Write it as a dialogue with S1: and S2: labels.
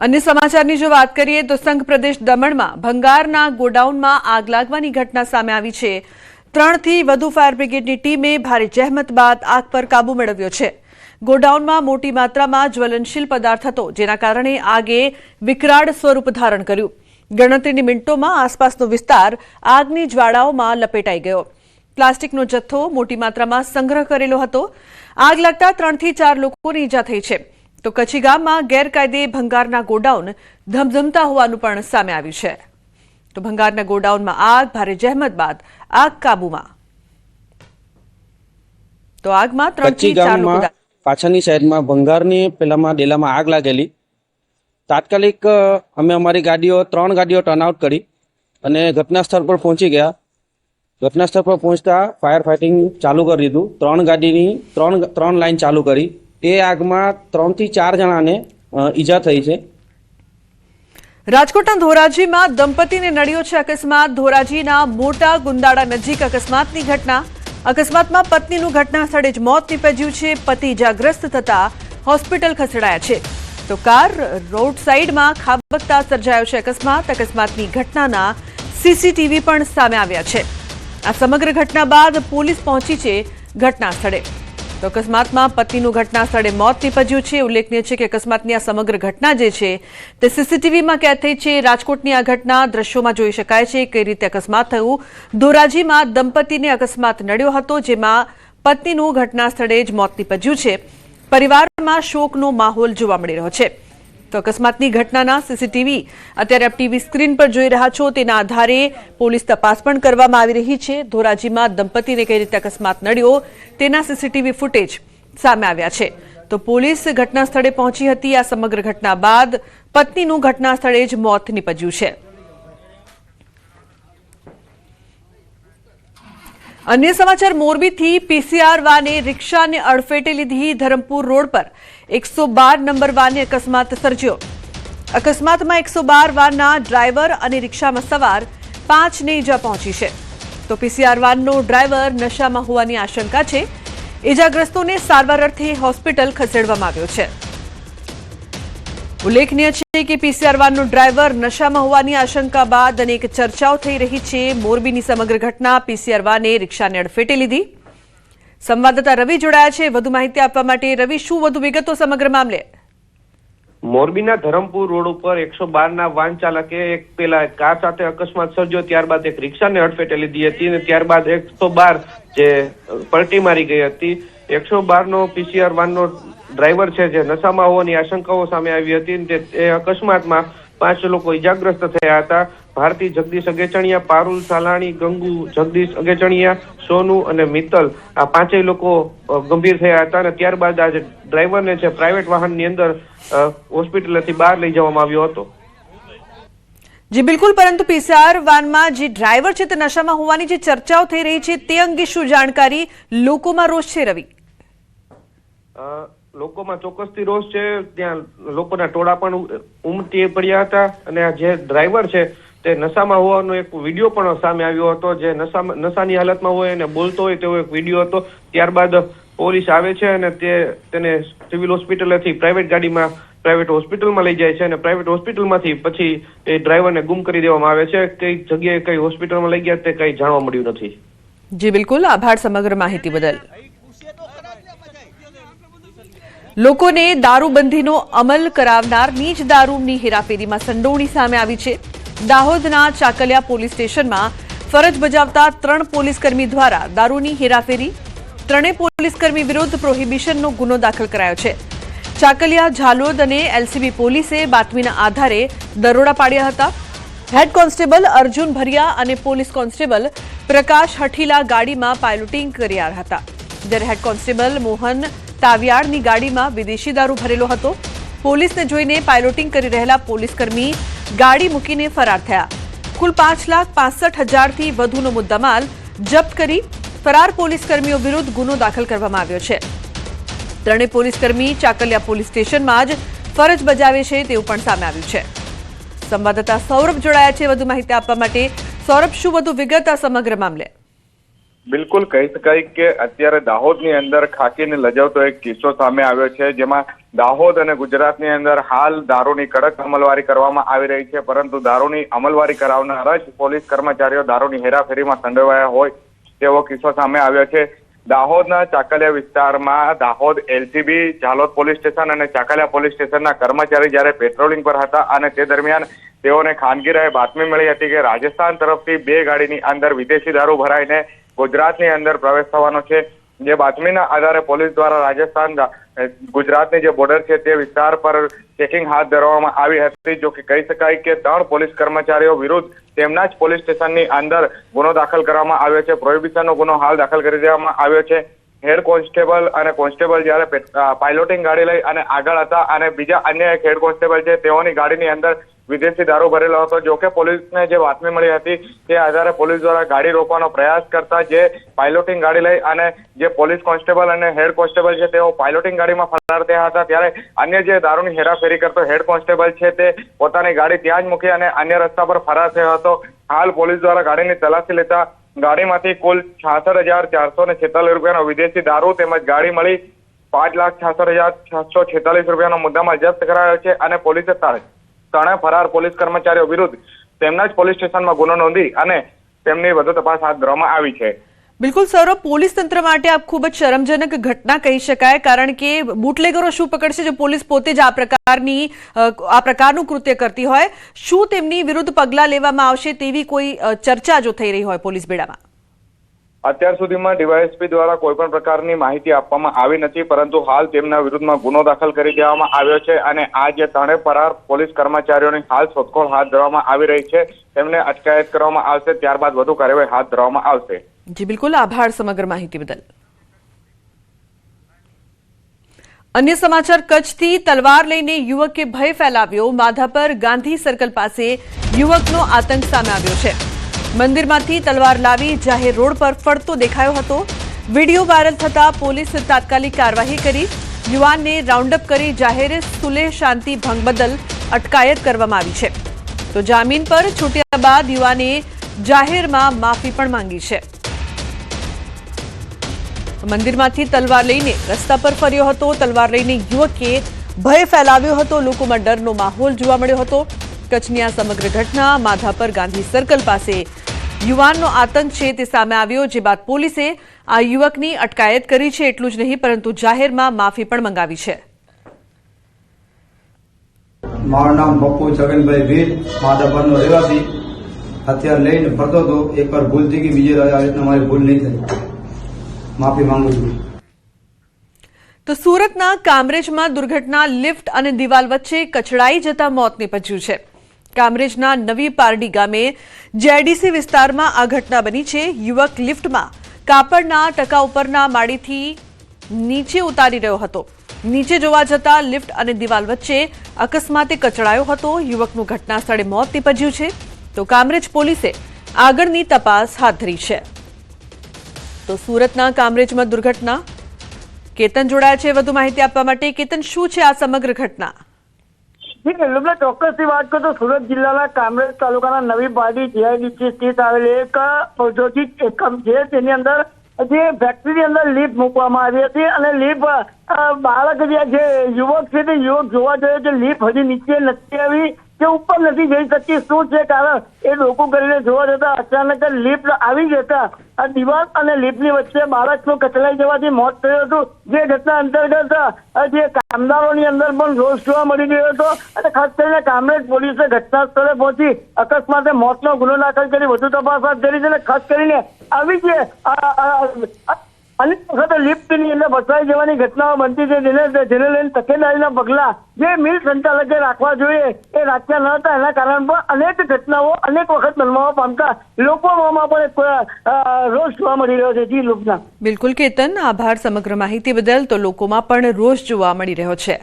S1: अन्य समाचारनी जो बात करिए तो संघ प्रदेश दमणમાં ભંગારના ગોડાઉનમાં આગ લાગવાની ઘટના સામે આવી છે। 3 થી વધુ ફાયર બ્રિગેડની ટીમે ભારે જહેમત બાદ આગ પર કાબુ મેળવ્યો છે। ગોડાઉનમાં મોટી માત્રામાં જ્વલનશીલ પદાર્થ હતો, જેના કારણે આગે વિકરાળ સ્વરૂપ ધારણ કર્યું। ગણતરીની મિનિટોમાં આસપાસનો વિસ્તાર આગની જ્વાળાઓમાં લપેટાઈ ગયો। પ્લાસ્ટિકનો જથ્થો મોટી માત્રામાં સંગ્રહ કરેલો હતો। આગ લાગતા 3 થી 4 લોકોને ઈજા થઈ છે। तो कच्ची गामમાં ગેરકાયદે ભંગારના ગોડાઉન ધમધમતા હોવાનું પણ સામે આવ્યું છે। તો ભંગારના ગોડાઉનમાં આગ ભારે જહેમત બાદ આગ કાબૂમાં। તો આગમાં 3 થી 4 લોકો
S2: પાછળની સાઈડમાં ભંગારની પેલામાં ડેલામાં આગ લાગેલી। તાત્કાલિક અમે અમારી ગાડીઓ 3 ગાડીઓ ટર્ન આઉટ કરી અને ઘટના સ્થળ પર પહોંચી ગયા। ઘટના સ્થળ પર પહોંચતા ફાયર ફાઇટિંગ ચાલુ કરી દીધું। 3 ગાડીની 3 લાઈન ચાલુ કરી। એ આગમાં 3 થી 4 જણાને ઈજા થઈ છે।
S1: રાજકોટના ધોરાજીમાં દંપતીને નડ્યો છે અકસ્માત। ધોરાજીના મોટા ગુંદાળા નજીક અકસ્માતની ઘટના। અકસ્માતમાં પત્નીનું ઘટના સ્થળે જ મોત નીપજ્યું છે। પતિ ઇજાગ્રસ્ત થતા હોસ્પિટલ ખસેડાયા છે। તો કાર રોડ સાઈડમાં ખાબકતા સર્જાયો છે અકસ્માત। અકસ્માતની ઘટનાના સીસીટીવી પણ સામે આવ્યા છે। આ સમગ્ર ઘટના બાદ પોલીસ પહોંચી છે ઘટના સ્થળે। તો અકસ્માતમાં પતિનું ઘટના સ્થળે મોત નીપજ્યું છે। ઉલ્લેખનીય છે કે અકસ્માતની આ સમગ્ર ઘટના જે છે તે સીસીટીવીમાં કેદ થઈ છે। રાજકોટની આ ઘટના દ્રશ્યોમાં જોઈ શકાય છે કઈ રીતે અકસ્માત થયું। ધોરાજીમાં દંપતીને અકસ્માત નડ્યો હતો, જેમાં પત્નીનું ઘટના સ્થળે જ મોત નીપજ્યું છે। પરિવારમાં શોકનો માહોલ જોવા મળી રહ્યો છે। તો અકસ્માતની ઘટનાના સીસીટીવી અત્યારે આપ ટીવી સ્ક્રીન પર જોઈ રહ્યા છો, તેના આધારે પોલીસ તપાસ પણ કરવામાં આવી રહી છે। ધોરાજીમાં દંપતીને કઈ રીતે અકસ્માત નડ્યો તેના સીસીટીવી ફૂટેજ સામે આવ્યા છે। તો પોલીસ ઘટના સ્થળે પહોંચી હતી। આ સમગ્ર ઘટના બાદ પત્નીનું ઘટના સ્થળે જ મોત નીપજ્યું છે। अन्य समाचार मोरबीथी पीसीआर वाने रिक्शाने अड़फेटे लीधी। धरमपुर रोड पर 112 नंबर वाने अकस्मात सर्ज्यो। अकस्मातमां 112 वानना ड्राइवर अने रिक्शामां सवार 5 ने ईजा पहोंची छे। तो पीसीआर वाननो ड्राइवर नशामां होवानी आशंका छे। ईजाग्रस्तोने सारवार अर्थे होस्पिटल खसेडवामां આવ્યો છે। उल्लेखनीय है कि पीसीआर वानનો ड्राइवर नशाમાં હોવાની આશંકા બાદ અનેક ચર્ચાઓ થઈ રહી છે। મોરબીની સમગ્ર ઘટના પીસીઆર વાને રિક્ષાને અડફેટે લીધી। સંવાદદાતા રવિ જોડાયા છે વધુ માહિતી આપવા માટે। રવિ, શું વધુ વિગતો સમગ્ર મામલે?
S3: મોરબીના ધરમપુર રોડ ઉપર 112 ના વાહન ચાલકે એક પેલા કાર સાથે અકસ્માત સર્જ્યો, ત્યારબાદ એક રિક્ષાને અડફેટે લીધી હતી અને ત્યારબાદ 112 જે પલટી મારી ગઈ હતી। 112 નો પીસીઆર વાનનો ડ્રાઈવર છે જે નશામાં હોવાની આશંકાઓ સામે આવી હતી। એ અકસ્માતમાં 5 લોકો ઇજાગ્રસ્ત થયા હતા। ભારતી જગદીશ અગેચણિયા, પારુલ સાલાણી, ગંગુ જગદીશ અગેચણિયા, સોનુ અને મિત્તલ આ 5 લોકો ગંભીર થયા હતા અને ત્યારબાદ આ ડ્રાઈવરને છે પ્રાઇવેટ વાહનની અંદર હોસ્પિટલથી બહાર લઈ જવામાં આવ્યો હતો।
S1: જી બિલકુલ, પરંતુ પીસીઆર વાનમાં જે ડ્રાઈવર છે તે નશામાં હોવાની જે ચર્ચાઓ થઈ રહી છે તે અંગે શું જાણકારી? લોકોમાં રોષ છે રવિ?
S3: લોકોમાં ચોક્કસથી રોષ છે। ત્યાં લોકોના ટોળા પણ ઉમટી પડ્યા હતા અને આ જે ડ્રાઈવર છે તે નશામાં હોવાનો એક વિડીયો પણ સામે આવ્યો હતો। જે નશાની હાલતમાં હોય અને બોલતો હોય તેવો એક વિડીયો હતો। ત્યારબાદ પોલીસ આવે છે અને તેને સિવિલ હોસ્પિટલથી પ્રાઇવેટ ગાડીમાં પ્રાઇવેટ હોસ્પિટલમાં લઈ જાય છે અને પ્રાઇવેટ હોસ્પિટલમાંથી પછી એ ડ્રાઈવરને ગુમ કરી દેવામાં આવે છે। કઈ જગ્યાએ કઈ હોસ્પિટલમાં લઈ ગયા તે કઈ જાણવા મળ્યું નથી।
S1: જી બિલકુલ, આભાર સમગ્ર માહિતી બદલ। લોકોને દારૂબંધીનો અમલ કરાવનારની જ દારૂની હેરાફેરીમાં સંડોવણી સામે આવી છે। દાહોદના ચાકલિયા પોલીસ સ્ટેશનમાં ફરજ બજાવતા 3 પોલીસકર્મી દ્વારા દારૂની હેરાફેરી। 3 પોલીસકર્મી વિરુદ્ધ પ્રોહિબિશનનો ગુનો દાખલ કરાયો છે। ચાકલિયા, ઝાલોદ અને એલસીબી પોલીસે બાતમીના આધારે દરોડા પાડ્યા હતા। હેડ કોન્સ્ટેબલ અર્જુન ભરિયા અને પોલીસ કોન્સ્ટેબલ પ્રકાશ હઠીલા ગાડીમાં પાયલોટિંગ કરી રહ્યા હતા, જ્યારે હેડ કોન્સ્ટેબલ મોહન તાવિયાડની ગાડીમાં વિદેશી દારૂ ભરેલો હતો। પોલીસને જોઈને પાયલોટિંગ કરી રહેલા પોલીસકર્મી ગાડી મૂકીને ફરાર થયા। કુલ 5,65,000થી વધુનો મુદ્દામાલ જપ્ત કરી ફરાર પોલીસકર્મીઓ વિરુદ્ધ ગુનો દાખલ કરવામાં આવ્યો છે। 3 પોલીસકર્મી ચાકલિયા પોલીસ સ્ટેશનમાં જ ફરજ બજાવે છે તેવું પણ સામે આવ્યું છે। સંવાદદાતા સૌરભ જોડાયા છે વધુ માહિતી આપવા માટે। સૌરભ, શું વધુ વિગત આ સમગ્ર મામલે?
S4: બિલકુલ કહી શકાય કે અત્યારે દાહોદની અંદર ખાકીને લજાવતો એક કિસ્સો સામે આવ્યો છે, જેમાં દાહોદ અને ગુજરાતની અંદર હાલ દારૂની કડક અમલવારી કરવામાં આવી રહી છે, પરંતુ દારૂની અમલવારી કરાવનાર જ પોલીસ કર્મચારીઓ દારૂની હેરાફેરીમાં સંડોવાયા હોય તેવો કિસ્સો સામે આવ્યો છે। દાહોદના ચાકલિયા વિસ્તારમાં Dahod LCB, Jhalod police station અને ચાકલિયા પોલીસ સ્ટેશનના કર્મચારી જ્યારે પેટ્રોલિંગ પર હતા અને તે દરમિયાન તેઓને ખાનગી રાહે બાતમી મળી હતી કે રાજસ્થાન તરફથી 2 ગાડીની અંદર વિદેશી દારૂ ભરાઈને ગુજરાતની અંદર પ્રવેશ થવાનો છે। જે બાતમીના આધારે પોલીસ દ્વારા રાજસ્થાન ગુજરાતની જે બોર્ડર છે તે વિસ્તાર પર ચેકિંગ હાથ ધરવામાં આવી હતી। જો કે કહી શકાય કે 3 પોલીસ કર્મચારીઓ વિરુદ્ધ તેમના જ પોલીસ સ્ટેશનની અંદર ગુનો દાખલ કરવામાં આવ્યો છે। પ્રોહિબિશનનો ગુનો હાલ દાખલ કરી દેવામાં આવ્યો છે। હેડ કોન્સ્ટેબલ અને કોન્સ્ટેબલ જ્યારે પાયલોટિંગ ગાડી લઈ અને આગળ હતા અને બીજા અન્ય એક હેડ કોન્સ્ટેબલ છે તેઓની ગાડીની અંદર વિદેશી દારૂ ભરેલો હતો। જો કે પોલીસને જે બાતમી મળી હતી તે આધારે પોલીસ દ્વારા ગાડી રોકવાનો પ્રયાસ કરતા જે પાયલોટિંગ ગાડી લઈ અને જે પોલીસ કોન્સ્ટેબલ અને હેડ કોન્સ્ટેબલ છે તેઓ પાયલોટિંગ ગાડીમાં ફરાર થયા હતા, ત્યારે અન્ય જે દારૂની હેરાફેરી કરતો હેડ કોન્સ્ટેબલ છે તે પોતાની ગાડી ત્યાં જ મૂકી અને અન્ય રસ્તા પર ફરાર થયો હતો। હાલ પોલીસ દ્વારા ગાડીની તલાશી લેતા ગાડીમાંથી કુલ 66,446 રૂપિયાનો વિદેશી દારૂ તેમજ ગાડી મળી 5,66,646 રૂપિયાનો મુદ્દામાલ જપ્ત કરાયો છે અને પોલીસે ત્રણેય ફરાર પોલીસ કર્મચારીઓ વિરુદ્ધ તેમના જ પોલીસ સ્ટેશનમાં ગુનો નોંધી અને તેમની વધુ તપાસ હાથ ધરવામાં આવી છે।
S1: બિલકુલ સૌરભ, પોલીસ તંત્ર માટે આ ખૂબ જ શરમજનક ઘટના કહી શકાય, કારણ કે બુટલેગરો શું પકડશે જો પોલીસ પોતે જ આ પ્રકારનું કૃત્ય કરતી હોય? શું તેમની વિરુદ્ધ પગલાં લેવામાં આવશે તેવી કોઈ ચર્ચા જો થઈ રહી હોય પોલીસ બેડામાં?
S4: અત્યાર સુધીમાં ડીવાયએસપી દ્વારા કોઈ પણ પ્રકારની માહિતી આપવામાં આવી નથી, પરંતુ હાલ તેમના વિરુદ્ધમાં ગુનો દાખલ કરી દેવામાં આવ્યો છે અને આ જે 3 ફરાર પોલીસ કર્મચારીઓની હાલ શોધખોળ હાથ ધરવામાં આવી રહી છે તેમને અટકાયત કરવામાં આવશે, ત્યારબાદ વધુ કાર્યવાહી હાથ ધરવામાં આવશે।
S1: જી બિલકુલ, આભાર સમગ્ર માહિતી બદલ। અન્ય સમાચાર, કચ્છથી તલવાર લઈને યુવકે ભય ફેલાવ્યો। માધાપર ગાંધી સર્કલ પાસે યુવકનો આતંક સામે આવ્યો છે। મંદિરમાંથી તલવાર લાવી જાહેર રોડ પર ફરતો દેખાયો હતો। વિડીયો વાયરલ થતા પોલીસે તાત્કાલિક કાર્યવાહી કરી યુવાનને રાઉન્ડઅપ કરી જાહેર સુલેહ શાંતિ ભંગ બદલ અટકાયત કરવામાં આવી છે। તો જામીન પર છૂટ્યા બાદ યુવાને જાહેરમાં માફી પણ માંગી છે। મંદિરમાંથી તલવાર લઈને રસ્તા પર ફર્યો હતો। તલવાર લઈને યુવકે ભય ફેલાવ્યો હતો। લોકોમાં ડરનો માહોલ જોવા મળ્યો હતો। કચ્છની આ સમગ્ર ઘટના માધાપર ગાંધી સર્કલ પાસે યુવાનનો આતંક છે તે સામે આવ્યો, જે બાદ પોલીસે આ યુવકની અટકાયત કરી છે। એટલું જ નહીં પરંતુ જાહેરમાં માફી પણ મંગાવી છે।
S5: મારું નામ બપ્પુ છગનભાઈ ભીલ, માધાપરનો રહેવાસી। હથિયાર લઈને ફરતો હતો, એકવાર ભૂલ થઈ ગઈ, બીજી વાર મારી ભૂલ નહીં થઈ, માફી માંગુ છું।
S1: તો સુરતના કામરેજમાં દુર્ઘટના, લિફ્ટ અને દિવાલ વચ્ચે કચડાઈ જતા મોત નીપજ્યું છે। કામરેજના નવી પારડી ગામે જેડીસી વિસ્તારમાં આ ઘટના બની છે। યુવક લિફ્ટમાં કાપડના ટકા ઉપરના માળીથી નીચે ઉતારી રહ્યો હતો। નીચે જોવા જતા લિફ્ટ અને દિવાલ વચ્ચે અકસ્માતે કચડાયો હતો। યુવકનું ઘટના સ્થળે મોત નીપજ્યું છે। તો કામરેજ પોલીસે આગળની તપાસ હાથ ધરી છે। તો સુરતના કામરેજમાં દુર્ઘટના, કેતન જોડાયા છે વધુ માહિતી આપવા માટે। કેતન, શું છે આ સમગ્ર ઘટના?
S6: ચોક્કસથી વાત કરું તો સુરત જિલ્લાના કામરેજ તાલુકાના નવી પારડી જીઆઈડીસી સ્થિત આવેલી એક ઔદ્યોગિક એકમ છે, તેની અંદર જે ફેક્ટરીની અંદર લિફ્ટ મૂકવામાં આવી હતી અને લિફ્ટ બાળક જે યુવક છે તે યુવક જોવા જોઈએ કે લિફ્ટ હજી નીચે નથી આવી કે ઉપર નથી જઈ શકતી, શું છે કારણ એ લોકો કરીને જોવા જતા અચાનક લિફ્ટ આવી જતા આ દિવાલ અને લિફ્ટની વચ્ચે બાળકનું કચડાઈ જવાથી મોત થયું હતું। જે ઘટના અંતર્ગત જે કામદારોની અંદર પણ રોષ જોવા મળી ગયો હતો અને ખાસ કરીને કામરેજ પોલીસે ઘટના સ્થળે પહોંચી અકસ્માતે મોતનો ગુનો દાખલ કરી વધુ તપાસ હાથ ધરી છે અને ખાસ કરીને આવી જે અનેક વખત લિફ્ટની અંદર ફસાઈ જવાની ઘટનાઓ બનતી છે, જેને લઈને તકેદારીના પગલાં જે મિલ સંચાલકે રાખવા જોઈએ એ રાખ્યા ન હતા। એના કારણે પણ અનેક ઘટનાઓ અનેક વખત બનવા પામતા લોકોમાં પણ એક રોષ જોવા મળી રહ્યો છે। જી લુબના।
S1: બિલકુલ કેતન, આભાર સમગ્ર માહિતી બદલ। તો લોકોમાં પણ રોષ જોવા મળી રહ્યો છે।